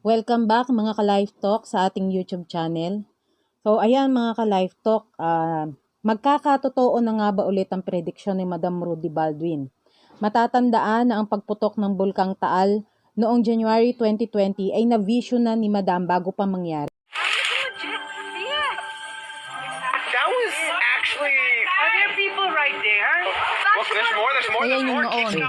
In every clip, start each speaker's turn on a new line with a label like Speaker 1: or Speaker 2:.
Speaker 1: Welcome back mga ka-Life Talk sa ating YouTube channel. So ayan mga ka-Life Talk, magkakatotoo na nga ba ulit ang prediksyon ni Madam Rudy Baldwin? Matatandaan na ang pagputok ng Bulkang Taal noong January 2020 ay na-vision na ni Madam bago pa mangyari.
Speaker 2: That was actually... Are there people right there? Look, there's more.
Speaker 1: Kaya yung noon.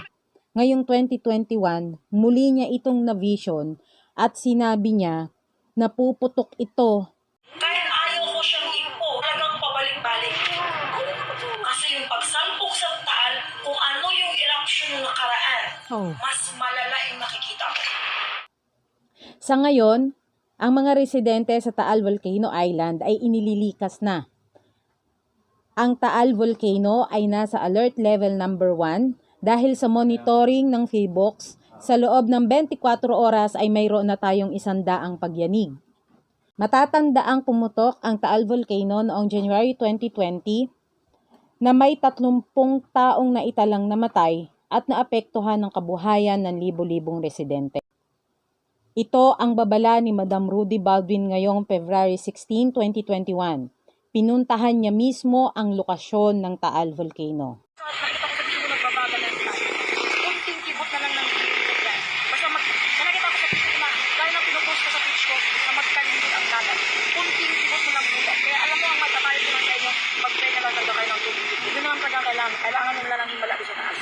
Speaker 1: Ngayong 2021, muli niya itong na-vision at sinabi niya na puputok ito.
Speaker 3: Kahit ayaw ko siyang ipo, talagang pabalik-balik. Kasi yung pagsalpok sa Taal, kung ano yung eruption ng nakaraan, mas malala yung nakikita ko.
Speaker 1: Sa ngayon, ang mga residente sa Taal Volcano Island ay inililikas na. Ang Taal Volcano ay nasa alert level number 1 dahil sa monitoring ng PHIVOLCS, sa loob ng 24 oras ay mayroon na tayong 100 pagyanig. Matatandaang pumutok ang Taal Volcano noong January 2020 na may 30 taong naitalang namatay at naapektuhan ng kabuhayan ng libo-libong residente. Ito ang babala ni Madam Rudy Baldwin ngayong February 16, 2021. Pinuntahan niya mismo ang lokasyon ng Taal Volcano.
Speaker 3: Kailangan nila lang himala sa taas.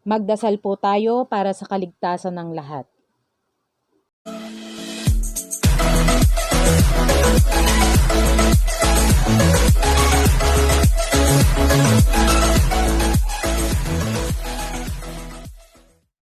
Speaker 1: Magdasal po tayo para sa kaligtasan ng lahat.